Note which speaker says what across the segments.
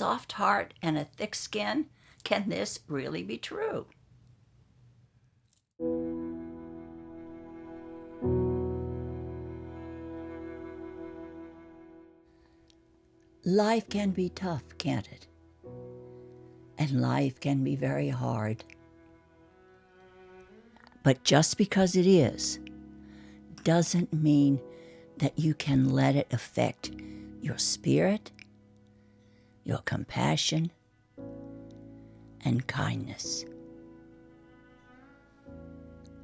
Speaker 1: soft heart and a thick skin? Can this really be true? Life can be tough, can't it? And life can be very hard. But just because it is, doesn't mean that you can let it affect your spirit, your compassion, and kindness.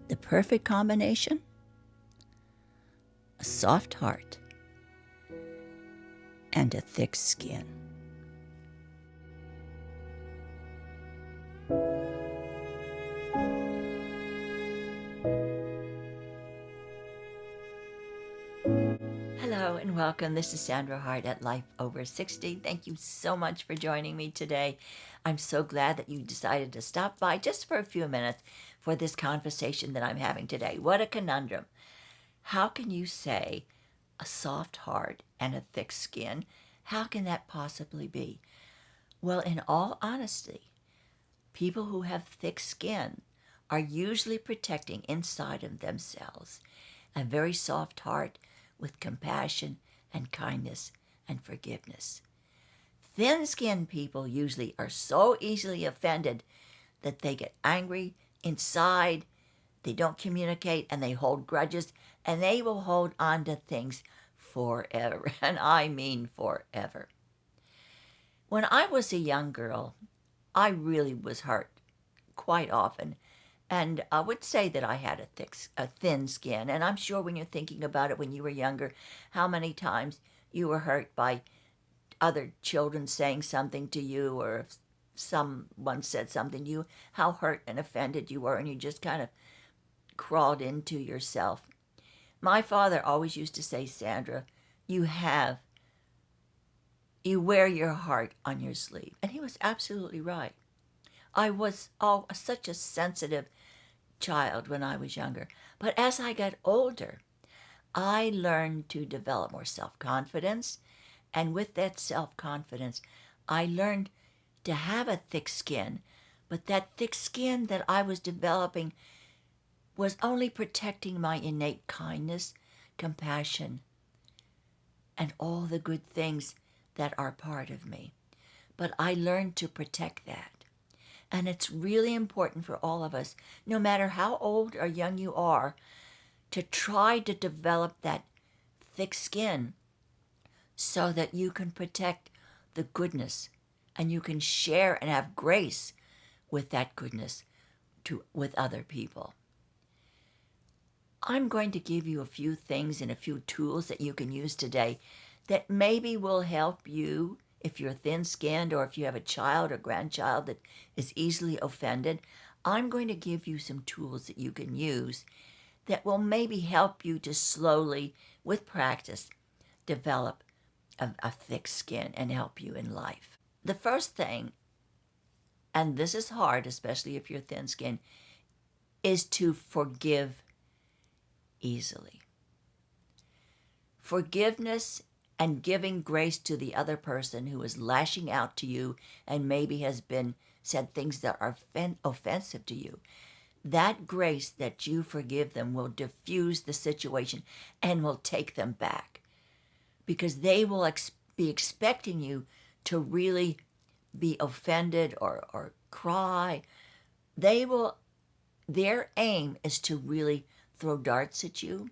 Speaker 1: The perfect combination? A soft heart and a thick skin. Hello and welcome. This is Sandra Hart at Life Over 60. Thank you so much for joining me today. I'm so glad that you decided to stop by just for a few minutes for this conversation that I'm having today. What a conundrum. How can you say a soft heart and a thick skin? How can that possibly be? Well, in all honesty, people who have thick skin are usually protecting inside of themselves a very soft heart with compassion and kindness and forgiveness. Thin-skinned people usually are so easily offended that they get angry inside, they don't communicate, and they hold grudges, and they will hold on to things forever, and I mean forever. When I was a young girl, I really was hurt quite often. And I would say that I had a thin skin. And I'm sure when you're thinking about it when you were younger, how many times you were hurt by other children saying something to you, or if someone said something to you, how hurt and offended you were, and you just kind of crawled into yourself. My father always used to say, Sandra, you wear your heart on your sleeve. And he was absolutely right. I was such a sensitive child when I was younger. But as I got older, I learned to develop more self-confidence. And with that self-confidence, I learned to have a thick skin. But that thick skin that I was developing was only protecting my innate kindness, compassion, and all the good things that are part of me. But I learned to protect that. And it's really important for all of us, no matter how old or young you are, to try to develop that thick skin so that you can protect the goodness and you can share and have grace with that goodness with other people. I'm going to give you a few things and a few tools that you can use today that maybe will help you if you're thin-skinned or if you have a child or grandchild that is easily offended. I'm going to give you some tools that you can use that will maybe help you to slowly, with practice, develop a thick skin and help you in life. The first thing, and this is hard, especially if you're thin-skinned, is to forgive easily. Forgiveness and giving grace to the other person who is lashing out to you and maybe has been said things that are offensive to you. That grace that you forgive them will diffuse the situation and will take them back, because they will be expecting you to really be offended or cry. Their aim is to really throw darts at you.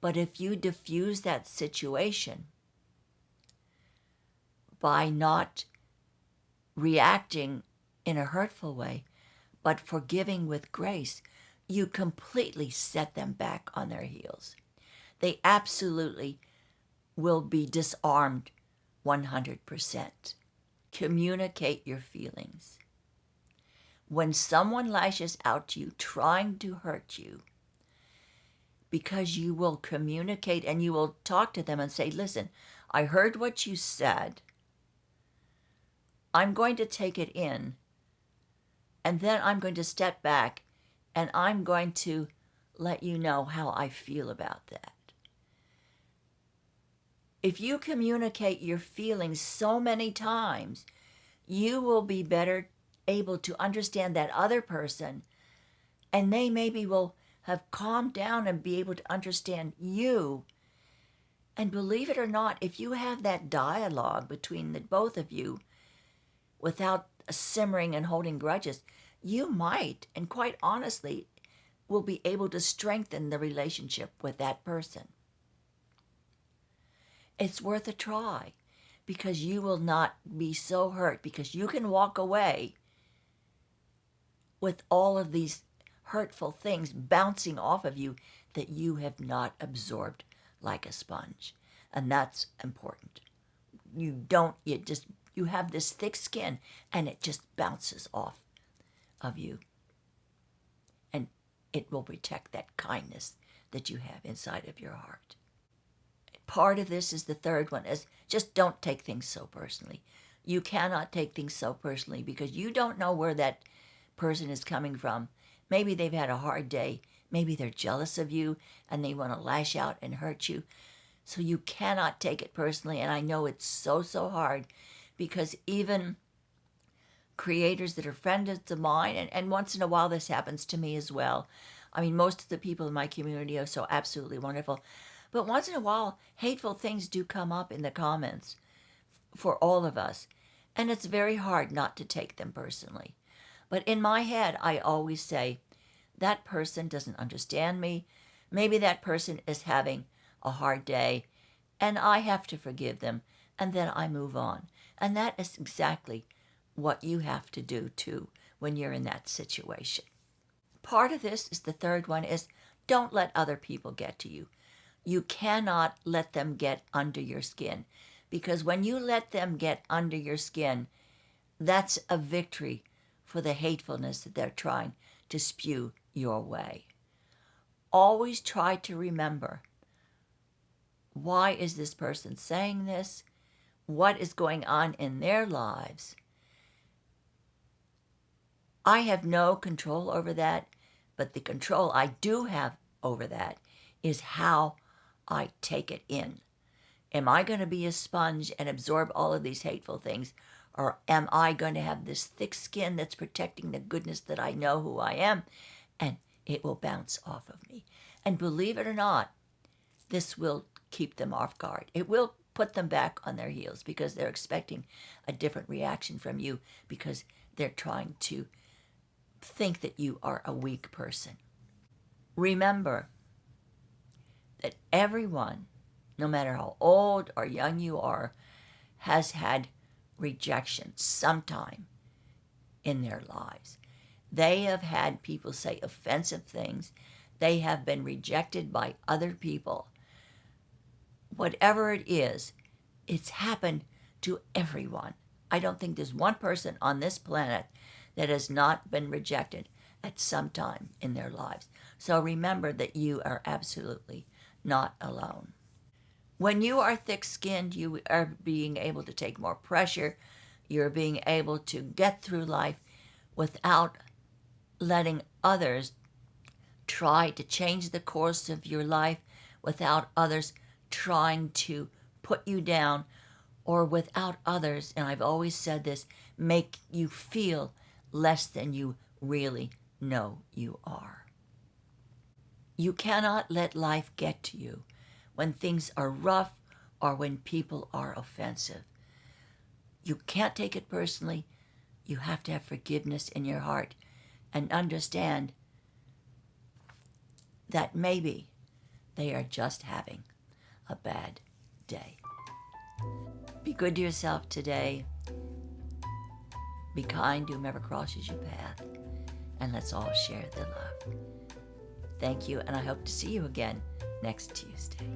Speaker 1: But if you diffuse that situation by not reacting in a hurtful way, but forgiving with grace, you completely set them back on their heels. They absolutely will be disarmed 100%. Communicate your feelings. When someone lashes out to you trying to hurt you, because you will communicate and you will talk to them and say, listen, I heard what you said. I'm going to take it in, and then I'm going to step back and I'm going to let you know how I feel about that. If you communicate your feelings so many times, you will be better able to understand that other person, and they maybe will have calmed down and be able to understand you. And believe it or not, if you have that dialogue between the both of you without simmering and holding grudges, you might, and quite honestly, will be able to strengthen the relationship with that person. It's worth a try because you will not be so hurt, because you can walk away with all of these hurtful things bouncing off of you that you have not absorbed like a sponge. And that's important. You have this thick skin and it just bounces off of you. And it will protect that kindness that you have inside of your heart. Part of this is the third one, is just don't take things so personally. You cannot take things so personally because you don't know where that person is coming from. Maybe they've had a hard day. Maybe they're jealous of you and they want to lash out and hurt you. So you cannot take it personally. And I know it's so hard because even creators that are friends of mine, and once in a while this happens to me as well. I mean, most of the people in my community are so absolutely wonderful. But once in a while, hateful things do come up in the comments for all of us. And it's very hard not to take them personally. But in my head, I always say, that person doesn't understand me. Maybe that person is having a hard day, and I have to forgive them, and then I move on. And that is exactly what you have to do, too, when you're in that situation. Part of this is the third one, is don't let other people get to you. You cannot let them get under your skin, because when you let them get under your skin, that's a victory for the hatefulness that they're trying to spew your way. Always try to remember, why is this person saying this? What is going on in their lives? I have no control over that, but the control I do have over that is how I take it in. Am I going to be a sponge and absorb all of these hateful things? Or am I going to have this thick skin that's protecting the goodness that I know who I am, and it will bounce off of me? And believe it or not, this will keep them off guard. It will put them back on their heels because they're expecting a different reaction from you, because they're trying to think that you are a weak person. Remember that everyone, no matter how old or young you are, has had rejection sometime in their lives. They have had people say offensive things. They have been rejected by other people. Whatever it is, it's happened to everyone. I don't think there's one person on this planet that has not been rejected at some time in their lives. So remember that you are absolutely not alone. When you are thick-skinned, you are being able to take more pressure. You're being able to get through life without letting others try to change the course of your life, without others trying to put you down, or without others, and I've always said this, make you feel less than you really know you are. You cannot let life get to you when things are rough or when people are offensive. You can't take it personally. You have to have forgiveness in your heart and understand that maybe they are just having a bad day. Be good to yourself today. Be kind to whomever crosses your path. And let's all share the love. Thank you, and I hope to see you again next Tuesday.